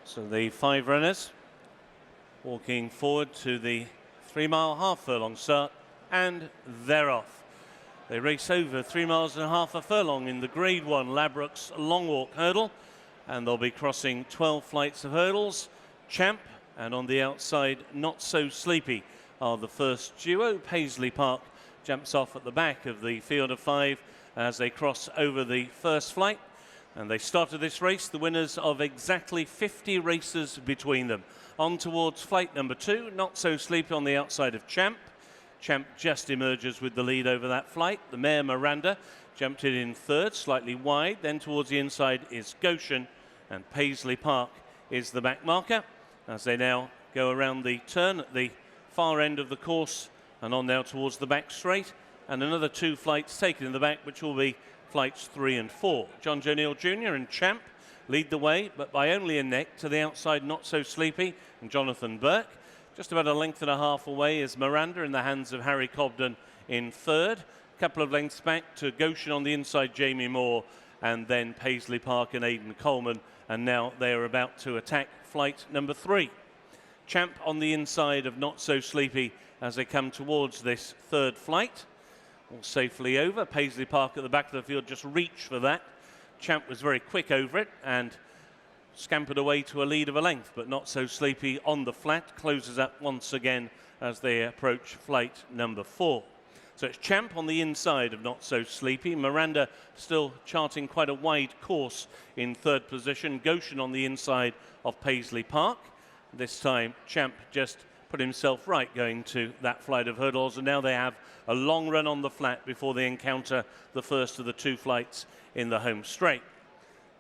So the 5 runners walking forward to the 3 mile half furlong start, and they're off. They race over 3 miles and a half a furlong in the Grade 1 Ladbrokes Long Walk Hurdle, and they'll be crossing 12 flights of hurdles. Champ, and on the outside, Not So Sleepy, are the first duo. Paisley Park jumps off at the back of the field of 5 as they cross over the first flight. And they started this race, the winners of exactly 50 races between them. On towards flight number 2, Not So Sleepy on the outside of Champ. Champ just emerges with the lead over that flight. The mare Miranda jumped in third, slightly wide. Then towards the inside is Goshen, and Paisley Park is the back marker as they now go around the turn at the far end of the course and on now towards the back straight. And another 2 flights taken in the back, which will be flights 3 and 4. Jonjo O'Neill Jr. and Champ lead the way, but by only a neck. To the outside, Not So Sleepy and Jonathan Burke. Just about a length and a half away is Miranda in the hands of Harry Cobden in third. A couple of lengths back to Goshen on the inside, Jamie Moore, and then Paisley Park and Aidan Coleman. And now they are about to attack flight number 3. Champ on the inside of Not So Sleepy as they come towards this third flight. All safely over. Paisley Park at the back of the field just reached for that. Champ was very quick over it and scampered away to a lead of a length, but Not So Sleepy on the flat closes up once again as they approach flight number 4. So it's Champ on the inside of Not So Sleepy. Miranda still charting quite a wide course in third position. Goshen on the inside of Paisley Park. This time Champ just put himself right going to that flight of hurdles, and now they have a long run on the flat before they encounter the first of the 2 flights in the home straight.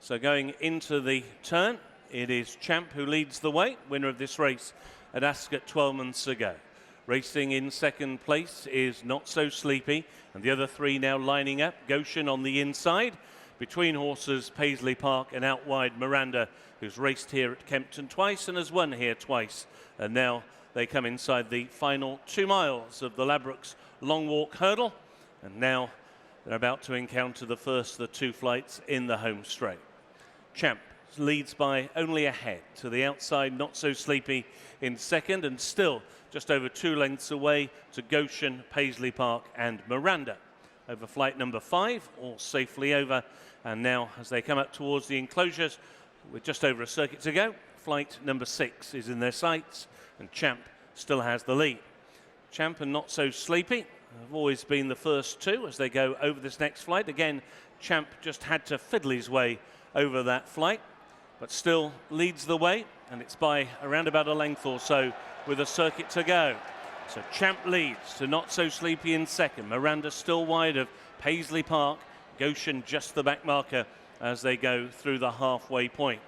So going into the turn, it is Champ who leads the way, winner of this race at Ascot 12 months ago. Racing in second place is Not So Sleepy, and the other 3 now lining up. Goshen on the inside. Between horses, Paisley Park, and out wide Miranda, who's raced here at Kempton twice and has won here twice. And now they come inside the final 2 miles of the Ladbrokes Long Walk Hurdle, and now they're about to encounter the first of the 2 flights in the home straight. Champ leads by only a head. To the outside, Not So Sleepy in second, and still just over 2 lengths away to Goshen, Paisley Park and Miranda. Over flight number 5, all safely over, and now as they come up towards the enclosures with just over a circuit to go, flight number 6 is in their sights, and Champ still has the lead. Champ and Not So Sleepy have always been the first 2 as they go over this next flight. Again, Champ just had to fiddle his way over that flight, but still leads the way, and it's by around about a length or so with a circuit to go. So Champ leads to Not So Sleepy in second. Miranda still wide of Paisley Park. Goshen just the back marker as they go through the halfway point.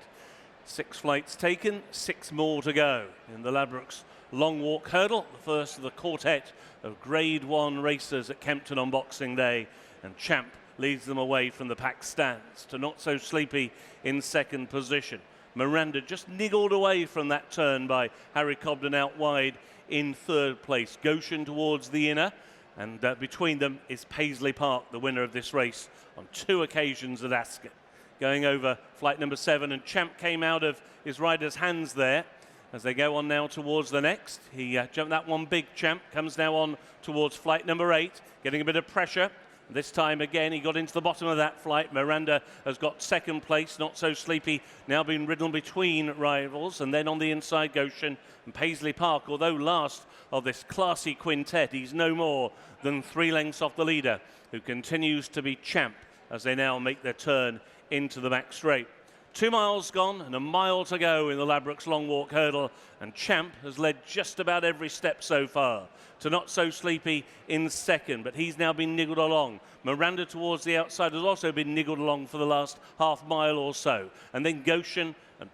6 flights taken, 6 more to go in the Ladbrokes Long Walk Hurdle, the first of the quartet of Grade 1 racers at Kempton on Boxing Day, and Champ leads them away from the pack stands to Not So Sleepy in second position. Miranda just niggled away from that turn by Harry Cobden out wide in third place. Goshen towards the inner, and between them is Paisley Park, the winner of this race on 2 occasions at Ascot. Going over flight number 7, and Champ came out of his rider's hands there as they go on now towards the next. He jumped that one big, Champ, comes now on towards flight number 8, getting a bit of pressure. This time again he got into the bottom of that flight. Miranda has got second place. Not So Sleepy now been ridden between rivals, and then on the inside Goshen and Paisley Park. Although last of this classy quintet, he's no more than 3 lengths off the leader, who continues to be Champ as they now make their turn into the back straight. 2 miles gone and a mile to go in the Ladbrokes Long Walk Hurdle, and Champ has led just about every step so far. To Not So Sleepy in second, but he's now been niggled along. Miranda towards the outside has also been niggled along for the last half mile or so. And then Goshen and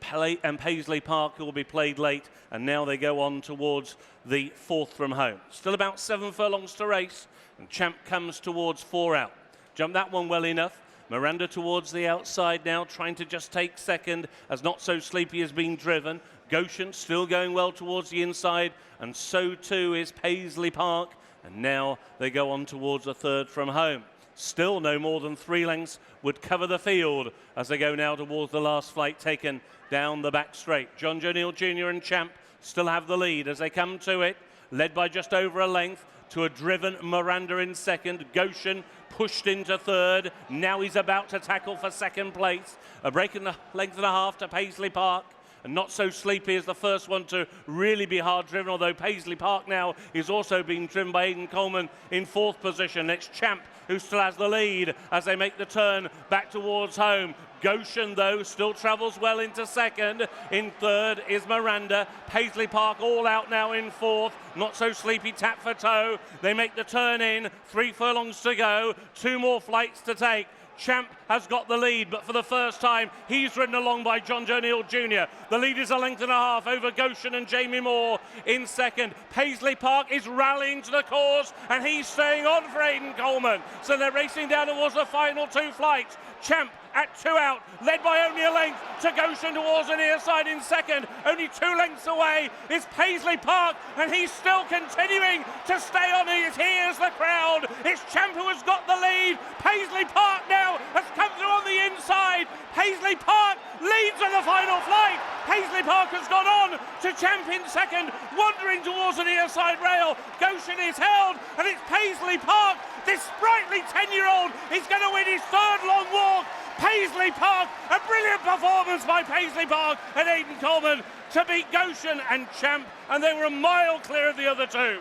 Paisley Park will be played late, and now they go on towards the 4th from home. Still about 7 furlongs to race, and Champ comes towards 4 out. Jumped that one well enough. Miranda towards the outside now, trying to just take second as Not So Sleepy is being driven. Goshen still going well towards the inside, and so too is Paisley Park. And now they go on towards the 3rd from home. Still no more than 3 lengths would cover the field as they go now towards the last flight taken down the back straight. Jonjo O'Neill Jr. and Champ still have the lead as they come to it, led by just over a length to a driven Miranda in second. Goshen pushed into third. Now he's about to tackle for second place. A break in a length and a half to Paisley Park. And Not So Sleepy is the first one to really be hard driven, although Paisley Park now is also being driven by Aidan Coleman in 4th position. It's Champ who still has the lead as they make the turn back towards home. Goshen, though, still travels well into second. In third is Miranda. Paisley Park all out now in 4th. Not So Sleepy tap for toe. They make the turn in. 3 furlongs to go. 2 more flights to take. Champ has got the lead, but for the first time, he's ridden along by Jonjo O'Neill Jr. The lead is a length and a half over Goshen and Jamie Moore in second. Paisley Park is rallying to the cause, and he's staying on for Aidan Coleman. So they're racing down towards the final 2 flights. Champ at 2 out, led by only a length to Goshen towards the near side in second. Only 2 lengths away is Paisley Park, and he's still continuing to stay on. Here's the crowd. It's Champ who has got the lead. Paisley Park now has come through on the inside. Paisley Park leads in the final flight. Paisley Park has gone on to Champ in second, wandering towards the near side rail. Goshen is held, and it's Paisley Park. This sprightly 10-year-old is going to win his 3rd long walk. Paisley Park, a brilliant performance by Paisley Park and Aidan Coleman to beat Goshen and Champ, and they were a mile clear of the other 2.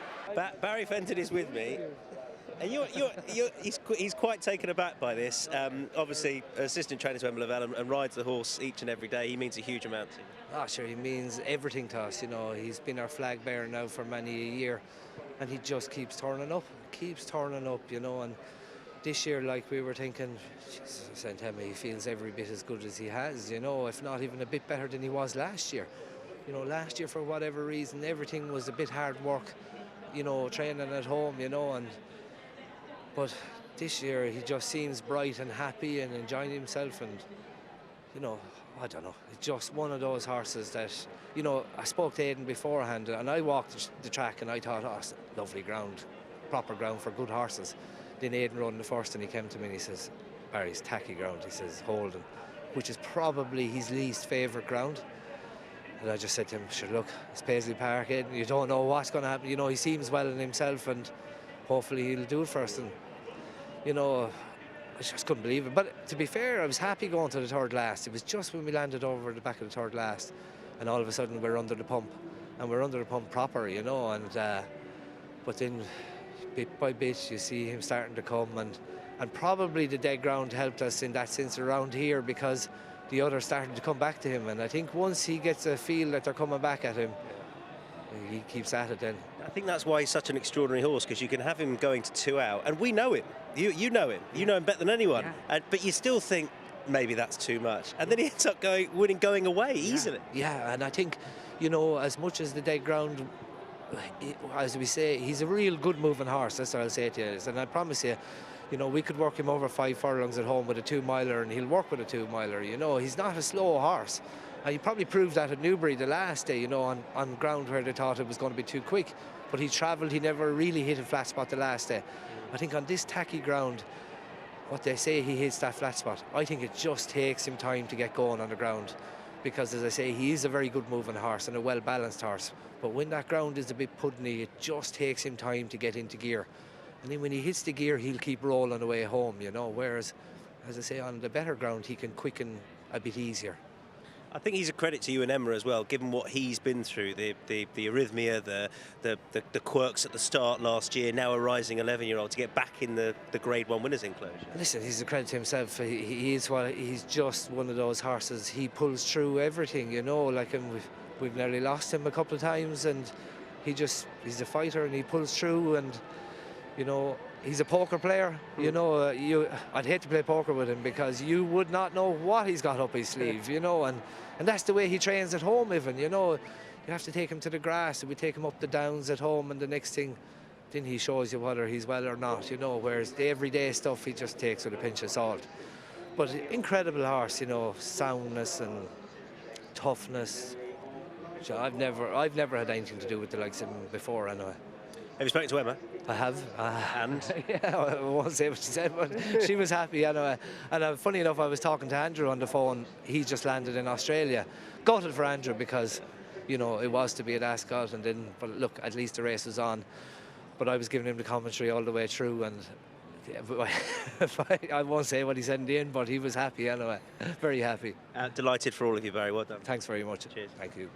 Barry Fenton is with me, and he's quite taken aback by this. Obviously, assistant trainer to Emma Lavelle and rides the horse each and every day. He means a huge amount to you. Oh, sure, he means everything to us. You know, he's been our flag bearer now for many a year, and he just keeps turning up, you know. And this year, like, we were thinking, Jesus, St. Emma, he feels every bit as good as he has, you know, if not even a bit better than he was last year. You know, last year, for whatever reason, everything was a bit hard work, you know, training at home, you know, but this year he just seems bright and happy and enjoying himself, and, you know, I don't know, it's just one of those horses that, you know, I spoke to Aidan beforehand, and I walked the track and I thought, oh, it's lovely ground, proper ground for good horses. Then Aidan rode in the first, and he came to me and he says, Barry's tacky ground, he says, Holden, which is probably his least favourite ground. And I just said to him, sure, look, it's Paisley Park, Aidan, you don't know what's going to happen. You know, he seems well in himself, and hopefully he'll do it first. And, you know, I just couldn't believe it. But to be fair, I was happy going to the 3rd last. It was just when we landed over the back of the 3rd last, and all of a sudden we're under the pump, and we're under the pump proper, you know. And but then, bit by bit, you see him starting to come, and probably the dead ground helped us in that sense around here, because the others started to come back to him, and I think once he gets a feel that they're coming back at him, he keeps at it then. I think that's why he's such an extraordinary horse, because you can have him going to 2 out, and we know him. You know him. You know him better than anyone. Yeah. But you still think maybe that's too much, and then he ends up going away easily. Yeah, and I think, you know, as much as the dead ground, as we say, he's a real good moving horse. That's what I'll say to you. And I promise you, you know, we could work him over 5 furlongs at home with a 2-miler, and he'll work with a 2-miler. You know, he's not a slow horse. And he probably proved that at Newbury the last day, you know, on ground where they thought it was going to be too quick. But he travelled, he never really hit a flat spot the last day. I think on this tacky ground, what they say, he hits that flat spot. I think it just takes him time to get going on the ground, because, as I say, he is a very good moving horse and a well-balanced horse. But when that ground is a bit puddeny, it just takes him time to get into gear. And then when he hits the gear, he'll keep rolling away home, you know, whereas, as I say, on the better ground, he can quicken a bit easier. I think he's a credit to you and Emma as well, given what he's been through, the arrhythmia, the quirks at the start last year, now a rising 11-year-old, to get back in the Grade 1 winners enclosure. Listen, he's a credit to himself. He's just one of those horses. He pulls through everything, you know, like, and we've nearly lost him a couple of times, and he's a fighter, and he pulls through, and, you know, he's a poker player. You know, I'd hate to play poker with him, because you would not know what he's got up his sleeve, you know, and that's the way he trains at home even, you know. You have to take him to the grass, and we take him up the downs at home, and the next thing, then he shows you whether he's well or not, you know, whereas the everyday stuff he just takes with a pinch of salt. But incredible horse, you know, soundness and toughness. I've never had anything to do with the likes of him before, anyway. Have you spoken to Emma? I have. And? Yeah, I won't say what she said, but she was happy anyway. And funny enough, I was talking to Andrew on the phone. He just landed in Australia. Gutted for Andrew because, you know, it was to be at Ascot and then, but look, at least the race was on. But I was giving him the commentary all the way through, and I won't say what he said in the end, but he was happy anyway. Very happy. Delighted for all of you, Barry. Well done. Thanks very much. Cheers. Thank you.